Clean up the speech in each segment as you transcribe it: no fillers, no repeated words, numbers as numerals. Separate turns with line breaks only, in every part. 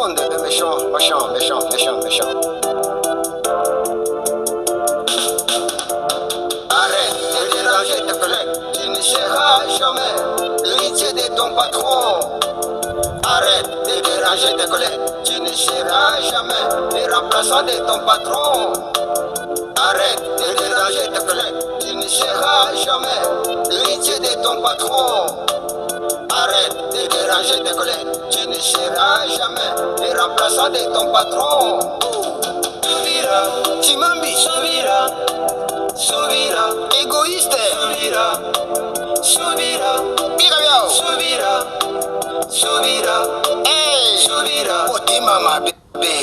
monde est méchant, méchant, méchant, méchant, méchant. Arrête de déranger tes collègues, tu ne seras jamais l'héritier de ton patron. Arrête de déranger tes collègues, tu ne seras jamais le remplaçant de ton patron. Arrête de déranger tes collègues, tu ne seras jamais l'héritier de ton patron. Arrête de déranger tes collègues, tu ne seras jamais le remplaçant de ton patron. Souvira, Chimambi, Souvira, Souvira, égoïste, Souvira, Souvira, Bigabio, Souvira, Souvira, hey, Souvira, Poti mama bébé.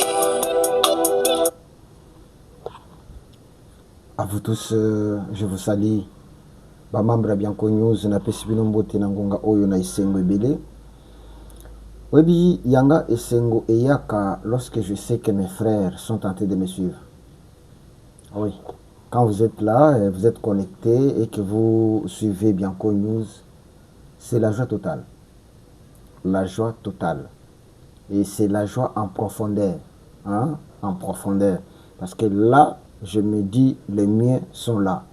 À vous tous, je vous salue. Bamambra Bianco News na pesibino mbote na ngonga oyo na isengo ebele. Webi yanga esengo eyaka lorsque je sais que mes frères sont tentés de me suivre. Oui, quand vous êtes là, vous êtes connectés et que vous suivez Bianco News, c'est la joie totale. La joie totale. Et c'est la joie en profondeur. Hein? En profondeur. Parce que là, je me dis, les miens sont là.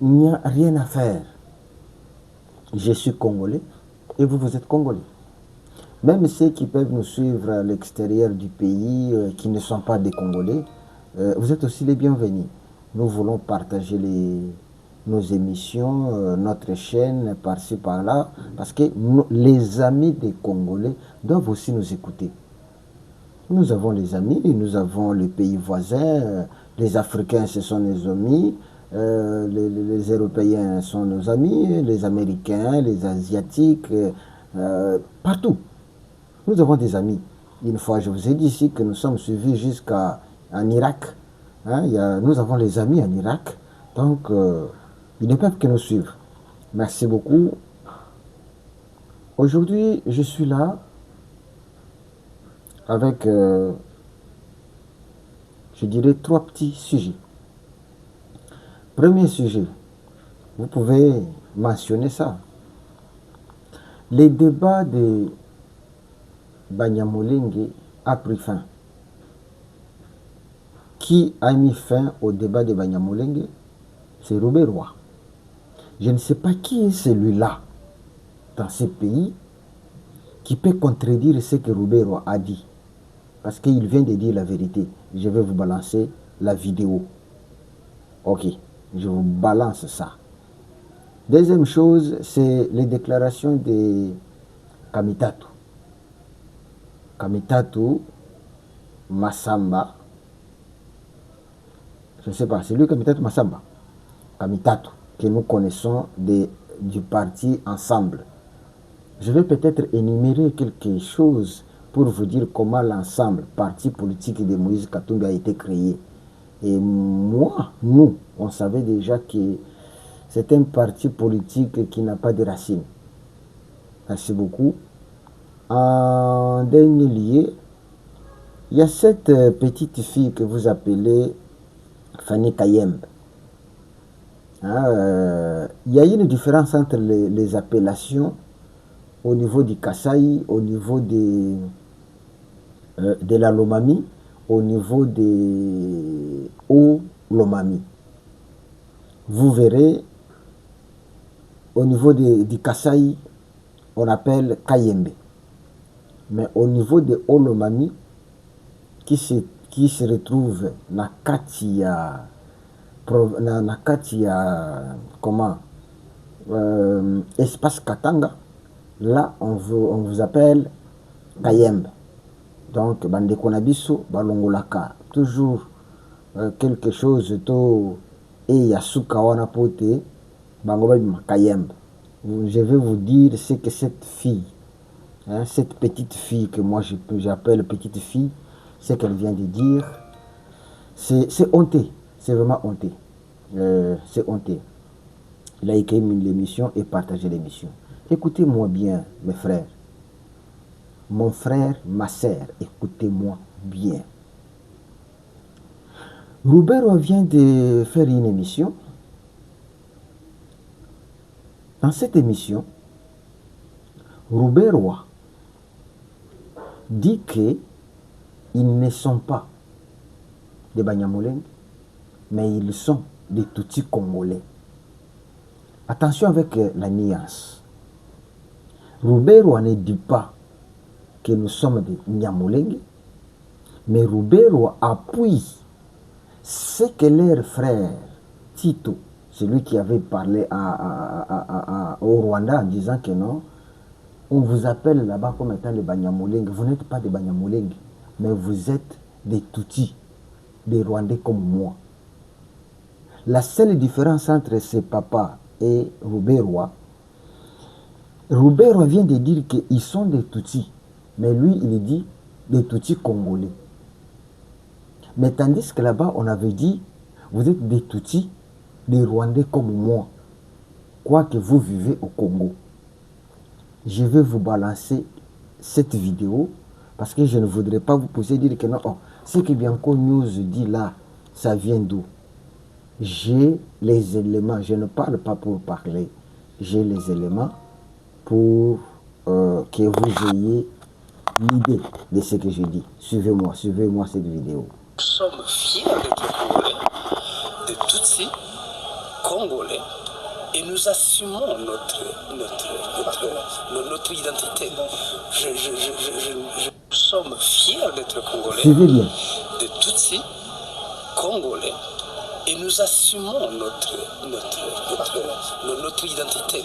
Il n'y a rien à faire. Je suis congolais et vous, vous êtes congolais. Même ceux qui peuvent nous suivre à l'extérieur du pays, qui ne sont pas des Congolais, vous êtes aussi les bienvenus. Nous voulons partager nos émissions, notre chaîne, par-ci, par-là, parce que les amis des Congolais doivent aussi nous écouter. Nous avons les amis, nous avons les pays voisins, les Africains, ce sont nos amis, les Européens sont nos amis, les Américains, les Asiatiques, partout. Nous avons des amis. Une fois, je vous ai dit ici que nous sommes suivis jusqu'en Irak. Hein, nous avons les amis en Irak. Donc, ils ne peuvent que nous suivre. Merci beaucoup. Aujourd'hui, je suis là avec, je dirais, 3 petits sujets. Premier sujet, vous pouvez mentionner ça. Les débats de Banyamulenge a pris fin. Qui a mis fin au débat de Banyamulenge? C'est Robert Roy. Je ne sais pas qui est celui-là dans ce pays qui peut contredire ce que Robert Roy a dit. Parce qu'il vient de dire la vérité. Je vais vous balancer la vidéo. Ok, je vous balance ça. Deuxième chose, c'est les déclarations de Kamitatu. Kamitatu Massamba. Je ne sais pas, c'est lui Kamitatu Massamba. Kamitatu, que nous connaissons du parti Ensemble. Je vais peut-être énumérer quelque chose pour vous dire comment l'Ensemble, parti politique de Moïse Katumbi, a été créé. Et moi, nous, on savait déjà que c'est un parti politique qui n'a pas de racines. Merci beaucoup. En dernier lieu, il y a cette petite fille que vous appelez Fanny Kayembe. Il y a une différence entre les appellations au niveau du Kasaï, au niveau de la Lomami, au niveau de Haut-Lomami. Vous verrez, au niveau du Kasaï, on appelle Kayembe. Mais au niveau de Haut-Lomami, qui se retrouve na Katia, comment, espace Katanga, là on vous appelle Kayembe. Donc bande konabiso balongolaka toujours quelque chose to et yasuka wana pote bango ba Kayembe. Je vais vous dire ce que cette fille, hein, cette petite fille que moi j'appelle petite fille, ce qu'elle vient de dire, c'est honteux, c'est vraiment honteux. C'est honteux. Likez l'émission et partagez l'émission. Écoutez-moi bien, mes frères. Mon frère, ma sœur, écoutez-moi bien. Robert vient de faire une émission. Dans cette émission, Robert Roy dit qu'ils ne sont pas des Banyamulenge, mais ils sont des Tutsis congolais. Attention avec la nuance. Rouberwa ne dit pas que nous sommes des Nyamulenge, mais Rouberwa appuie ce que leur frère Tito, celui qui avait parlé au Rwanda en disant que non, on vous appelle là-bas comme étant des Banyamulenge. Vous n'êtes pas des Banyamulenge, mais vous êtes des Tutsis, des Rwandais comme moi. La seule différence entre ses papas et Rouberwa vient de dire qu'ils sont des Tutsis, mais lui, il dit des Tutsis congolais. Mais tandis que là-bas, on avait dit, vous êtes des Tutsis, des Rwandais comme moi, quoique vous vivez au Congo. Je vais vous balancer cette vidéo parce que je ne voudrais pas vous pousser dire que non, oh, ce que Bianco News dit là, ça vient d'où? J'ai les éléments, je ne parle pas pour parler, j'ai les éléments pour que vous ayez l'idée de ce que je dis. Suivez-moi cette vidéo.
Nous sommes fiers d'être Congolais, de Tutsis Congolais, et nous assumons notre identité. Nous sommes fiers d'être Congolais,
Suivez bien.
de Tutsis Congolais, et nous assumons notre identité.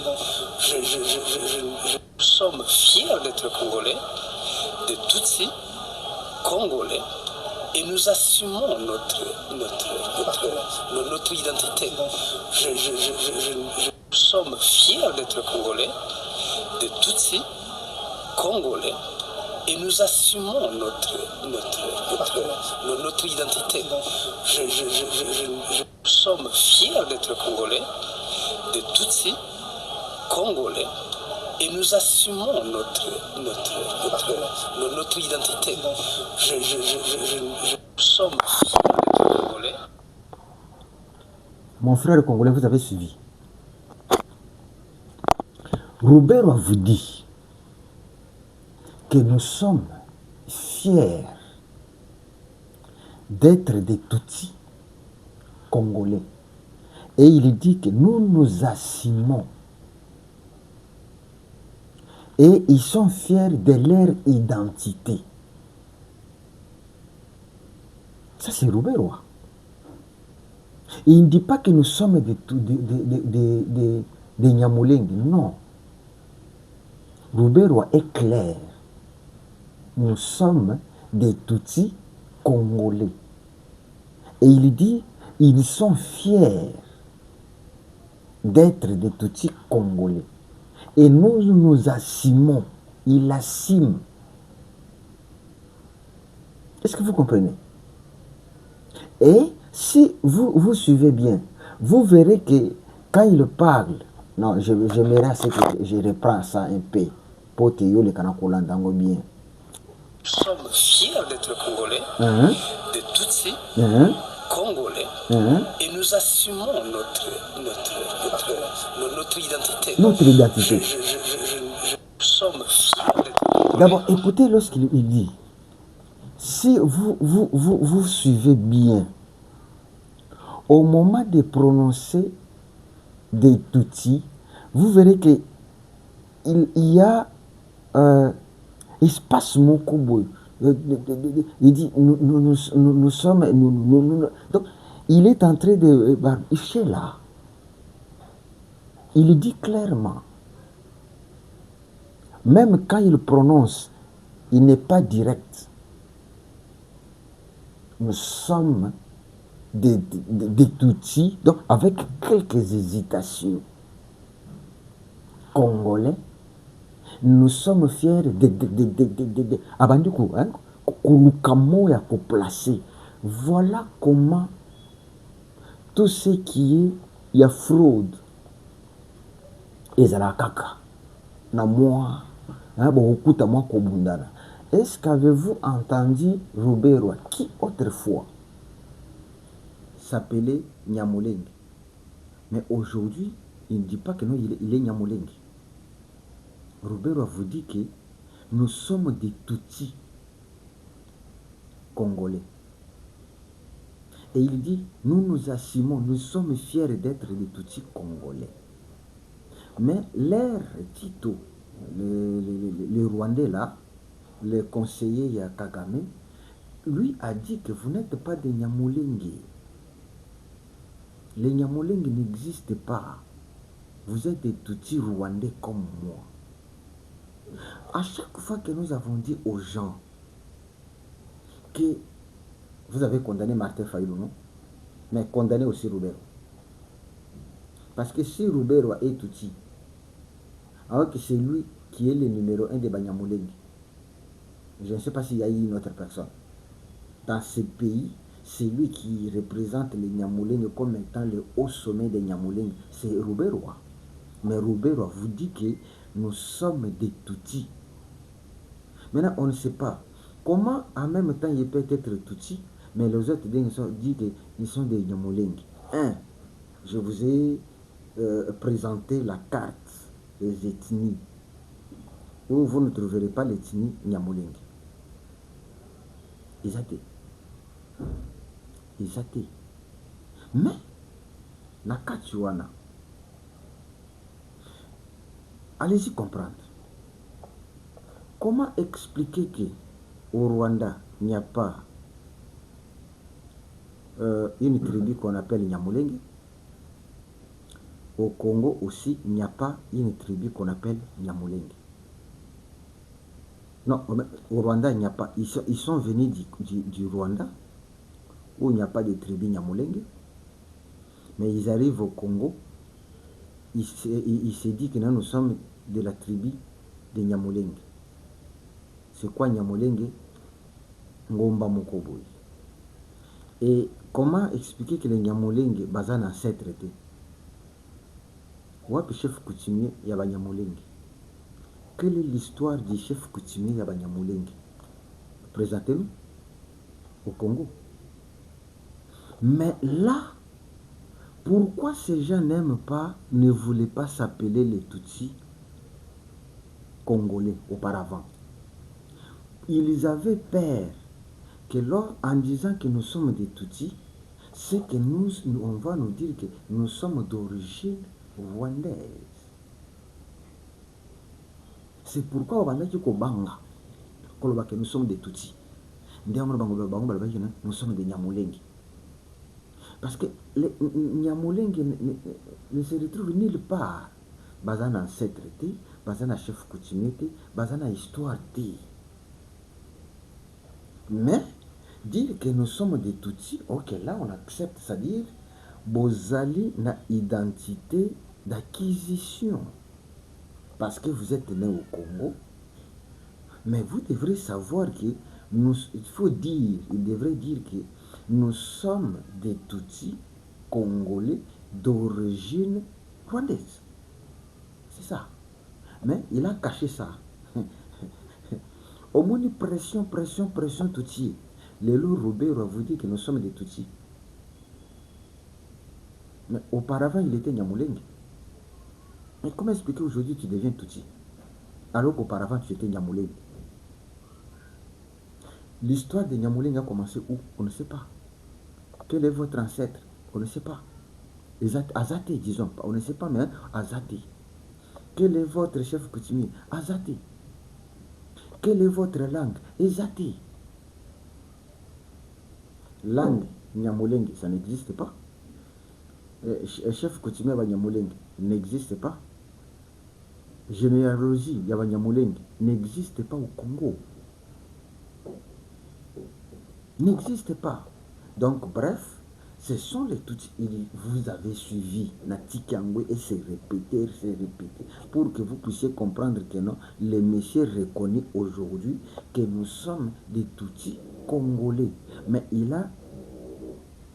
Nous sommes fiers d'être Congolais, de Tutsis Congolais, et nous assumons notre identité. Nous sommes fiers d'être Congolais, de Tutsis Congolais, et nous assumons notre identité. Nous sommes fiers d'être Congolais, de Tutsis Congolais, et nous assumons notre identité. Nous sommes fiers d'être Congolais.
Mon frère congolais, vous avez suivi. Robert vous dit que nous sommes fiers d'être des Tutsis congolais. Et il dit que nous nous assumons. Et ils sont fiers de leur identité. Ça, c'est Rouberwa. Il ne dit pas que nous sommes des Nyamulenge. Non. Rouberwa est clair. Nous sommes des Tutsis congolais. Et il dit, ils sont fiers d'être des Tutsis congolais. Et nous nous assumons. Il assume. Est-ce que vous comprenez? Et si vous suivez bien, vous verrez que quand il parle, non, je me ce que je reprends ça un peu. Pour te le Kanakolandango bien.
Nous sommes fiers d'être Congolais, de Tutsis Congolais, et nous assumons notre identité.
Notre identité.
Nous sommes fiers d'être Congolais.
D'abord, écoutez lorsqu'il dit, si vous suivez bien, au moment de prononcer des Tutsis, vous verrez que il y a espace Mokobo. Il dit nous sommes. Donc, il est en train de. Là. Il dit clairement. Même quand il prononce, il n'est pas direct. Nous sommes des Tutsis, donc avec quelques hésitations. Congolais, nous sommes fiers de Abanduku, hein, Kulukamo ya placer. Voilà comment tout ce qui est, il y a fraude. Et ça kaka. Na moi, hein, bokuta moi kobundana. Est-ce qu'avez-vous entendu Rouberwa qui autrefois s'appelait Nyamulenge? Mais aujourd'hui, il ne dit pas que non, il est Nyamulenge. Rouberwa vous dit que nous sommes des Tutsis congolais. Et il dit, nous nous assumons, nous sommes fiers d'être des Tutsis congolais. Mais l'air Tito, le Rwandais là, le conseiller Kagame, lui a dit que vous n'êtes pas des Nyamulengi. Les Nyamulengi n'existent pas. Vous êtes des Tutsis rwandais comme moi. À chaque fois que nous avons dit aux gens que vous avez condamné Martin Fayulu, non? Mais condamné aussi Roubero. Parce que si Roubero est Tutsi, alors que c'est lui qui est le numéro 1 des Banyamulenge, je ne sais pas s'il y a eu une autre personne. Dans ce pays, c'est lui qui représente les Nyamulenge comme étant le haut sommet des Nyamulenge. C'est Roubero. Mais Roubero vous dit que nous sommes des Tutsis. Maintenant, on ne sait pas comment en même temps il peut être Tutsi, mais les autres disent qu'ils sont des Nyamulenge. Je vous ai présenté la carte des ethnies où vous ne trouverez pas l'ethnie Nyamulenge. Ils étaient. Mais la Kachuana, allez-y comprendre. Comment expliquer qu'au Rwanda, il n'y a pas une tribu qu'on appelle Nyamulenge? Au Congo aussi, il n'y a pas une tribu qu'on appelle Nyamulenge. Non, au Rwanda, il n'y a pas. Ils sont venus du Rwanda, où il n'y a pas de tribu Nyamulenge. Mais ils arrivent au Congo, il se dit que nous sommes de la tribu des Nyamulenge. C'est quoi Nyamulenge? Ngomba Mokoboy. Et comment expliquer que les Nyamulenge basent dans cette traité? Wapi chef coutumier yaba Nyamulenge? Quelle est l'histoire du chef coutumier yaba Nyamulenge? Présentez-nous au Congo. Mais là, pourquoi ces gens n'aiment pas, ne voulaient pas s'appeler les Tutsis congolais auparavant? Ils avaient peur que en disant que nous sommes des Tutsis, c'est que on va nous dire que nous sommes d'origine rwandaise. C'est pourquoi on va dire que nous sommes des Tutsis. Nous sommes des Nyamulenge. Parce que les Nyamulenge ne se retrouvent nulle part. Basant dans cette traité, basant dans chef coutumier, basant dans l'histoire. Mais dire que nous sommes des Tutsis, ok, là on accepte, c'est-à-dire Bozali na identité d'acquisition. Parce que vous êtes né au Congo, mais vous devrez savoir que il devrait dire que nous sommes des Tutsis congolais d'origine rwandaise. C'est ça. Mais il a caché ça. Au moins, pression Tutsi. Les lots Roubero vous dit que nous sommes des Tutsis. Mais auparavant, il était Nyamulenge. Mais comment expliquer aujourd'hui que tu deviens Tutsi alors qu'auparavant, tu étais Nyamulenge? L'histoire de Nyamulenge a commencé où? On ne sait pas. Quel est votre ancêtre? On ne sait pas. Azate, disons. On ne sait pas, mais Azate. Quel est votre chef coutumier? Azate. Quelle est votre langue? Ezate. Langue Nyamulenge, ça n'existe pas. Chef coutumier Nyamulenge n'existe pas. Généalogie Nyamulenge n'existe pas au Congo. N'existe pas. Donc, bref, ce sont les Tutsis. Vous avez suivi Natikangwe et c'est répété, pour que vous puissiez comprendre que non, le monsieur reconnaît aujourd'hui que nous sommes des Tutsis congolais. Mais il a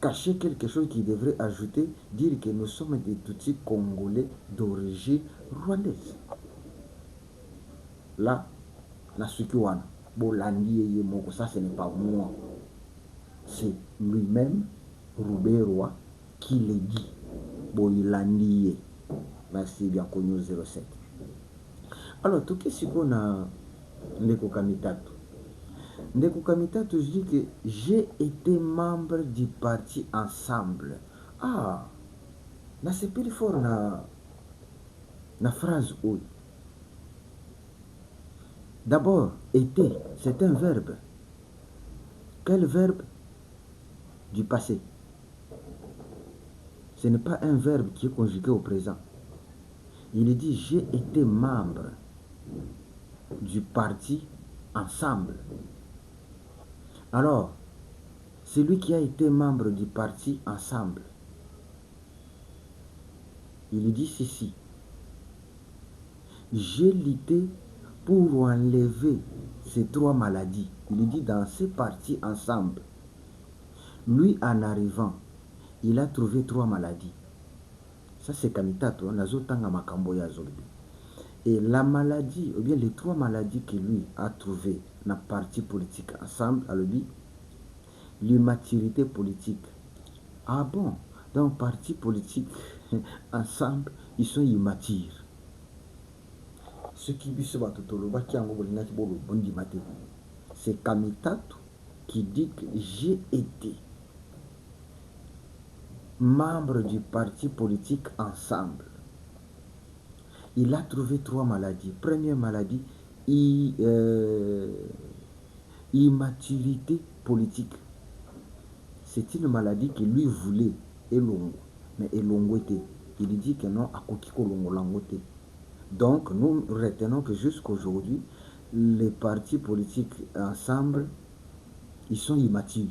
caché quelque chose qui devrait ajouter, dire que nous sommes des Tutsis congolais d'origine rwandaise. Là, Nasukiwana, Bolandi Moko, ça ce n'est pas moi. C'est lui-même, Roubero, qui le dit. Boilandi. Merci bien connu 07. Alors, tout ce qu'on a Ndeko Kamitatu. Ndeko Kamitatu, je dis que j'ai été membre du parti Ensemble. Ah, na sepeli fort na phrase oui. D'abord, été, c'est un verbe. Quel verbe? Du passé. Ce n'est pas un verbe qui est conjugué au présent. Il dit j'ai été membre du parti Ensemble. Alors, celui qui a été membre du parti Ensemble, il dit ceci: j'ai lutté pour enlever ces 3 maladies. Il dit dans ces partis Ensemble. Lui, en arrivant, il a trouvé 3 maladies. Ça, c'est Kamitatu, nazotanga makambo ya zolobi. Et la maladie, ou bien les 3 maladies que lui a trouvées dans le parti politique Ensemble, alobi, l'immaturité politique. Ah bon? Dans le parti politique Ensemble, ils sont immatures. Ce qui c'est Kamitatu qui dit que j'ai été membre du parti politique Ensemble. Il a trouvé 3 maladies. Première maladie, immaturité politique. C'est une maladie que lui voulait Elongo, mais Elongo était. Il dit que non, à Kokiko Longo Langote. Donc nous retenons que jusqu'aujourd'hui, les partis politiques Ensemble, ils sont immatures.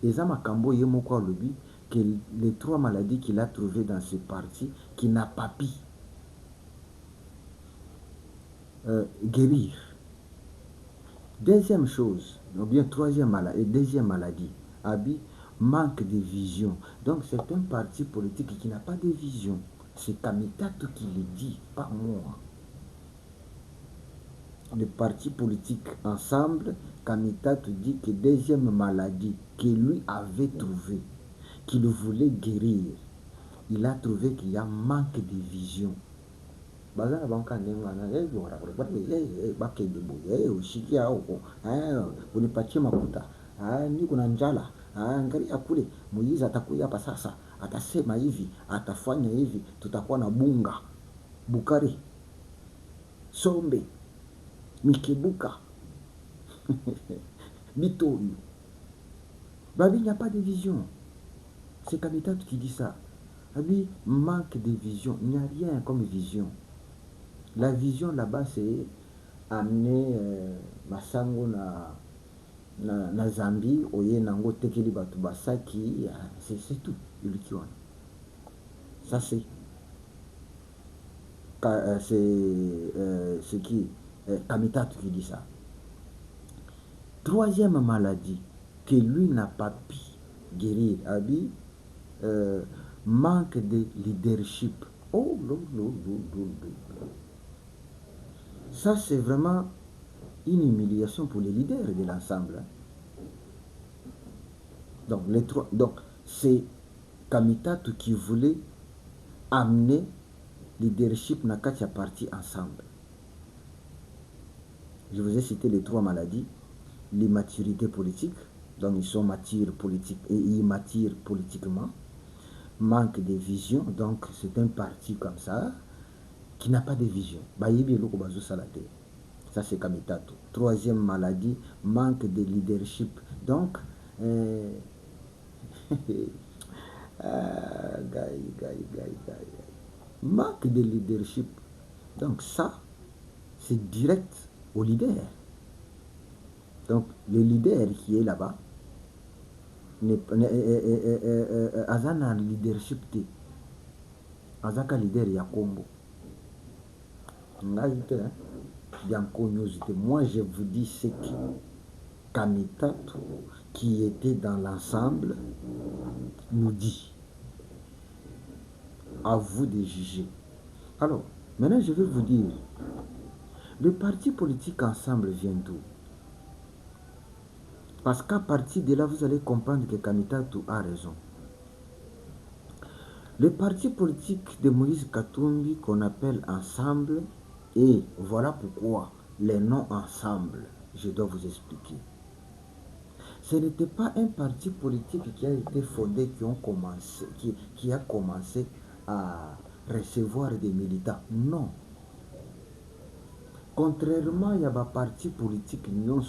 Et ça m'a cambo yemoko lobby que les 3 maladies qu'il a trouvées dans ce parti, qui n'a pas pu guérir. Deuxième chose, ou bien deuxième maladie, manque de vision. Donc c'est un parti politique qui n'a pas de vision. C'est Kamitatu qui le dit, pas moi. Le parti politique Ensemble, Kamitatu dit que deuxième maladie que lui avait trouvée, qu'il voulait guérir, il a trouvé qu'il y a manque de vision. Unipatie makuta niko na njala, angalia kule Moizi atakuja hapa sasa, atasema hivi, atafanya hivi, tutakuwa na bunga Bukari Sombe Mikibuka Bitori. Babi, il n'y a pas de vision. C'est Kamitatu qui dit ça. Babi, manque de vision. Il n'y a rien comme vision. La vision là-bas, c'est amener Masango na Zambie, oye nango tekeli batu basaki, c'est tout. Ça c'est qui Kamitatu qui dit ça. Troisième maladie que lui n'a pas pu guérir, manque de leadership. Oh, ça c'est vraiment une humiliation pour les leaders de l'ensemble. Donc c'est Kamitatu qui voulait amener leadership na kati ya parti Ensemble. Je vous ai cité les 3 maladies. L'immaturité politique, donc ils sont matures politiques et immatures politiquement. Manque de vision, donc c'est un parti comme ça qui n'a pas de vision. Ça c'est Kamitatu. Troisième maladie, manque de leadership. Donc, manque de leadership. Donc ça, c'est direct au leader. Donc le leader qui est là-bas, Azana leadership te. Azaka leader ya Kombo. Moi je vous dis ce qui Kamitatu qui était dans l'ensemble nous dit. À vous de juger. Alors, maintenant je vais vous dire, le parti politique Ensemble vient d'où? Parce qu'à partir de là, vous allez comprendre que Kamitatu a raison. Le parti politique de Moïse Katumbi qu'on appelle Ensemble, et voilà pourquoi les noms ensemble, je dois vous expliquer. Ce n'était pas un parti politique qui a été fondé, qui a commencé à recevoir des militants. Non. Contrairement, il y a des partis politiques qui ont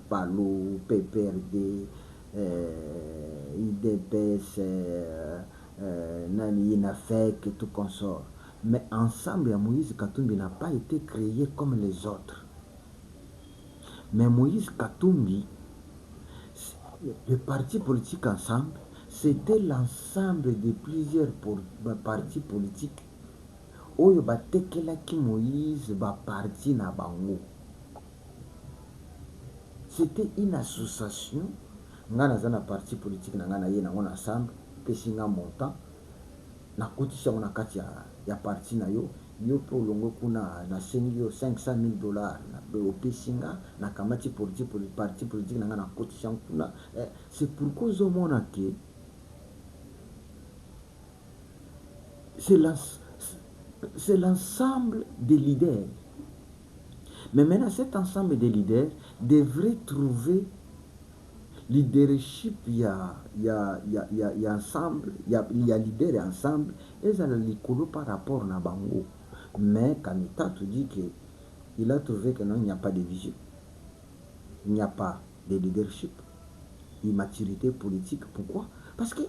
Palo, PPRD, IDPS, Nani Inafek et tout consort. Mais ensemble, Moïse Katumbi n'a pas été créé comme les autres. Mais Moïse Katumbi, le parti politique ensemble, c'était l'ensemble de plusieurs partis politiques. Oyo batekelaki Moïse parti na bango. C'était une association. Ngana zana parti politique na ngana ye na ngona ensemble, pesinga montant. Na kotisha ngona kati ya parti na yo. Yo po longo kuna na sengi yo $500,000 na pesinga na kamati parti politique na ngana kotisha kuna. C'est pourquoi zo mona ke c'est l'ensemble des leaders. Mais maintenant, cet ensemble des leaders devrait trouver leadership, il y a ensemble, il y a leader ensemble, et ça le licolo par rapport à Bango. Mais Kamita te dit qu'il a trouvé que non, il n'y a pas de vision, il n'y a pas de leadership, immaturité politique. Pourquoi? Parce que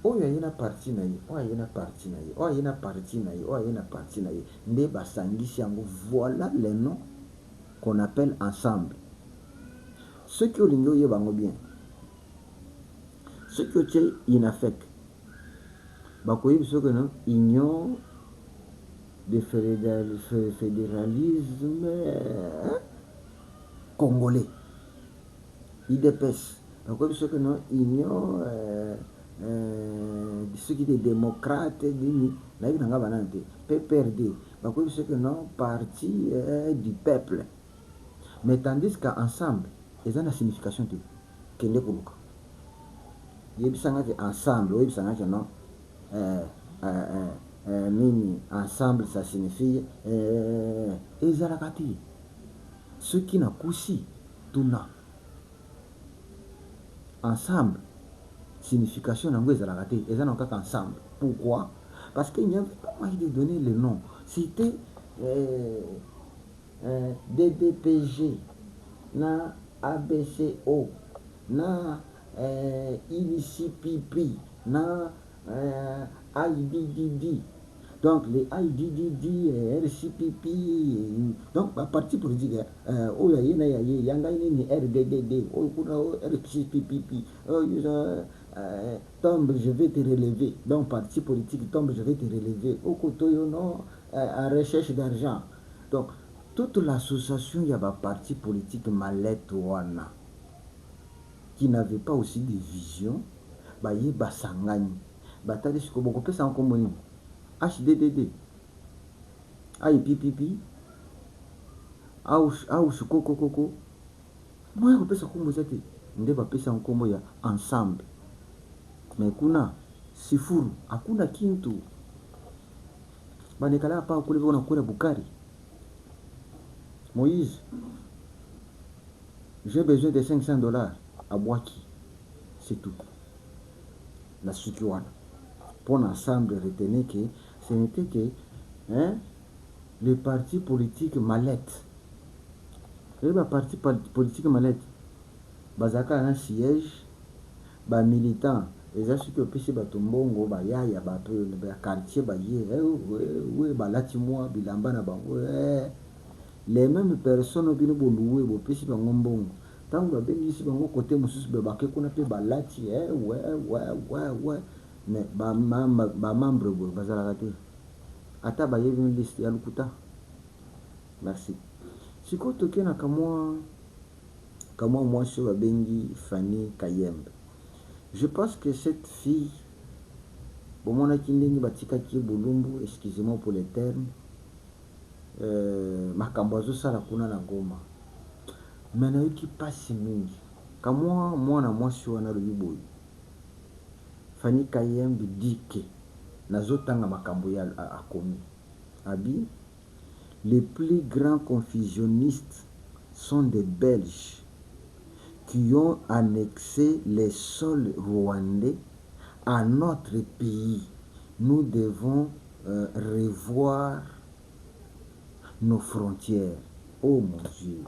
oh il y a une partie na ye, oh il y a une partie na ye, oh il y a une partie na ye, oh il y a une partie na ye. Nde basangisi yango, voilà les noms qu'on appelle ensemble. Ceux qui ont l'ingénieur yebango bien, ceux qui ont inafek, bakoyi biso que non union de fédéralisme congolais, IDPS, bakoyi biso que non union ceux qui sont démocrates, PPRD, ce que non, parti du peuple. Mais tandis qu'ensemble, ils ont la signification de Kende Kuluka. Ils sont ensemble, ils sont non. Mini, ensemble, ça signifie Ezalakati. Ceux qui n'ont couché, tout n'a. Ensemble. Signification en anglais, ils ont encore ensemble. Pourquoi? Parce qu'il n'y avait pas moyen de donner le nom. C'était DDPG, na ABCO, na ICPP, na IDDD. Donc les IDDD, RCPP, donc la partie politique, oh il y a une RDDD, oh RCPP, oh tombe, je vais te relever. Donc, parti politique, tombe, je vais te relever. Au côté, non, en recherche d'argent. Donc, toute l'association, il y a un parti politique Malette Wana, qui n'avait pas aussi de vision. Bah, il y a Basangani. Bah, t'as dit ce que beaucoup de en commun. HDDD. IPPP. Aus Koko. Moi, je peux ça comme vous êtes. On doit pas ça en commun ensemble. Mais kuna sifuru hakuna kintu banekala pa kule vona kula Bukari. Moïse, j'ai besoin de $500 à Boaki, c'est tout. La Sukiwana. Pour l'ensemble, retenez que ce n'était que les partis politiques mallettes. Les partis politiques mallettes, bazaka un siège, ba militant. Les gens qui ont pêché Batombongo, Bayaya, quartier, Balatimoi, Bilamba, les mêmes personnes qui ont loué, ont pêché Bangombongo. Tant que ici, côté Moussous, Baké, qu'on appelle Balati, ouais. Mais membre, Bazarate. Ata Baye, une liste, Yalukuta. Merci. Si vous avez un moi, sur la Bengi, Fanny Kayembe. Je pense que cette fille, excusez-moi pour les termes, makambazo sala kuna na Goma. Mais na yuki passe mingi. Kamwa mwana mwasi wana loyiboyi. Fanny Kayembe dit que nazotanga makambo ya akomi. Abi les plus grands confusionnistes sont des Belges qui ont annexé les sols rwandais à notre pays. Nous devons revoir nos frontières. Oh mon Dieu.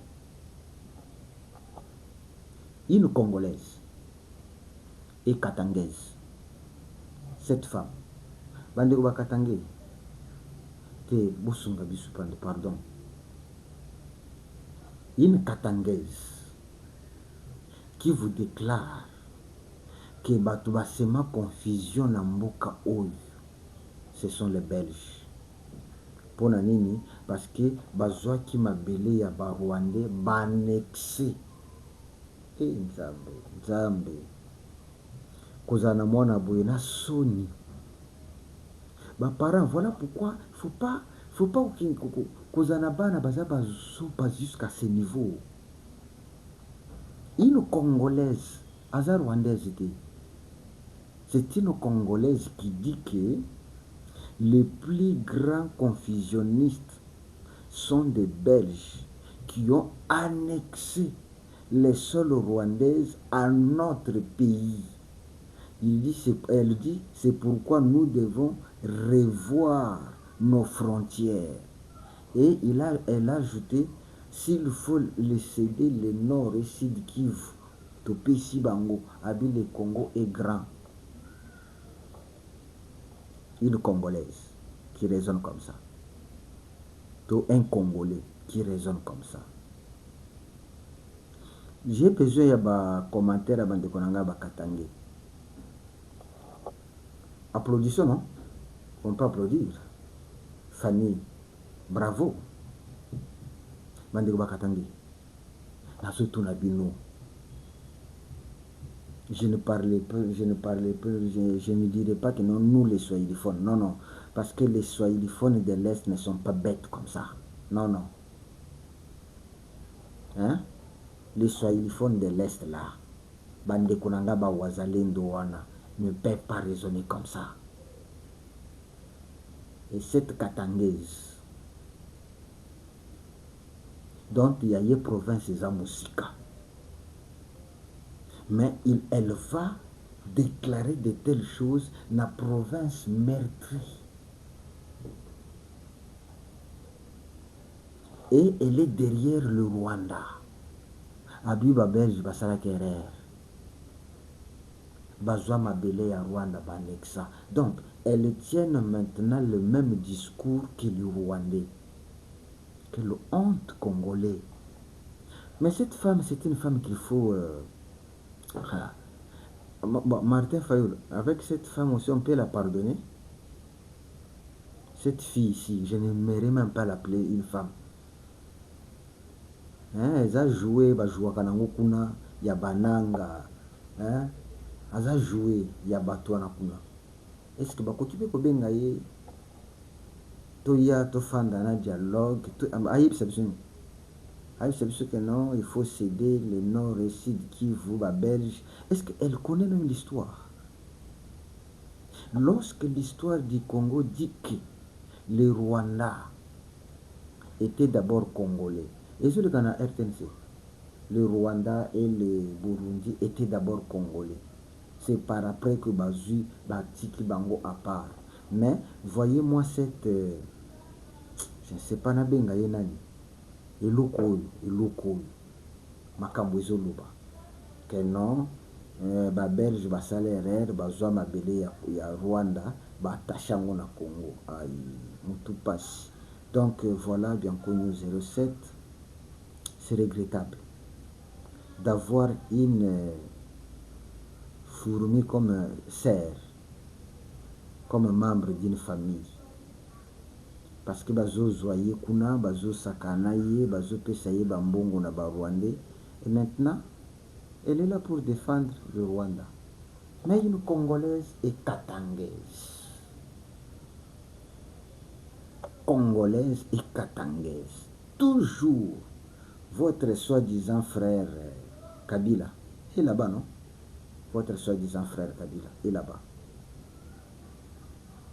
Une Congolaise et Katangaise. Cette femme. Bandeko ba Katangé. Te bosunga bisu pardon. Une Katangaise qui vous déclare que bato basema confusion na mboka oyo, ce sont les Belges. Pona nini? Parce que bazwaki mabele ya ba Rwandais banexé. Nzambe kozala na mwana boye na soni. Ba parents, voilà pourquoi faut pas kozala na bana baza bazopa jusqu'à ce niveau. Une Congolaise, aza Rwandaise, c'est une Congolaise qui dit que les plus grands confusionnistes sont des Belges qui ont annexé les sols rwandaises à notre pays. Elle dit, c'est pourquoi nous devons revoir nos frontières. Et elle a ajouté, s'il faut les céder le nord et sud Kivu, Topesi Bango, Abi le Congo est grand. Une Congolaise qui raisonne comme ça. Un Congolais qui raisonne comme ça. J'ai besoin de commentaires avant de Konanga Bakatangé. Applaudissons, non? On peut applaudir. Fanny, bravo. Bandeko Bakatangé. Je ne dirais pas que non, nous les swahiliphones. Non, non. Parce que les swahiliphones de l'Est ne sont pas bêtes comme ça. Non, non. Hein? Les swahiliphones de l'Est là, Bandeko Nangaba Wazalendo Wana, ne peuvent pas raisonner comme ça. Et cette Katangaise, donc il y a une province Zamusika. Mais elle va déclarer de telles choses dans la province meurtrie. Et elle est derrière le Rwanda. Abiba Belge Basala Kerer. Bazwa Mabele à Rwanda Banexa. Donc, elles tiennent maintenant le même discours que le Rwandais. Que le honte congolais. Mais cette femme, c'est une femme qu'il faut... Martin Fayoul, avec cette femme aussi, on peut la pardonner. Cette fille ici, je n'aimerais même pas l'appeler une femme. Hein, elle a joué, bah joué kanango kuna, ya bananga, hein, elle a joué, ya batwana kuna. Est-ce que bako tu peux kobenga ye, toya to fanda na dialogue, aïe c'est bien. Aïe c'est bien que non, il faut céder le nord et sud Kivu, ba Belge. Est-ce qu'elle connaît même l'histoire? Lorsque l'histoire du Congo dit que le Rwanda était d'abord congolais, et sur le Ghana RTNC, le Rwanda et le Burundi étaient d'abord congolais. C'est par après que Bazu Batiki Bango à part. Mais voyez-moi cette, je ne sais pas nabenga yenani, eloko makambo ezoluba que non, ba Belge ba salaire bazwa mabele ya Rwanda ba tashango na Congo. Aïe, mutu passe. Donc voilà, bien connu 07. C'est regrettable d'avoir une fourmi comme sœur, comme membre d'une famille. Parce que bazo zoye kuna, bazo sakanaye, bazo pesaye bambongo na ba Rwandais. Et maintenant, elle est là pour défendre le Rwanda. Mais une Congolaise et Katangaise. Congolaise et Katangaise. Toujours votre soi-disant frère Kabila est là-bas, non? Votre soi-disant frère Kabila est là-bas.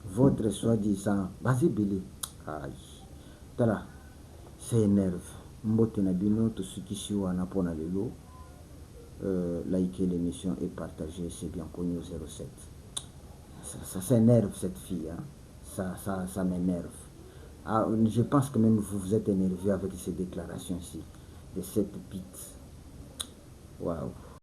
Votre soi-disant Bazibili. Aïe. Voilà. ça énerve. Mbote na bino to sukisi wana pona lelo. Likez l'émission et partagez, c'est bien connu au 07. Ça s'énerve cette fille, hein. Ça m'énerve. Ah, je pense que même vous êtes énervé avec ces déclarations-ci de cette bite. Waouh.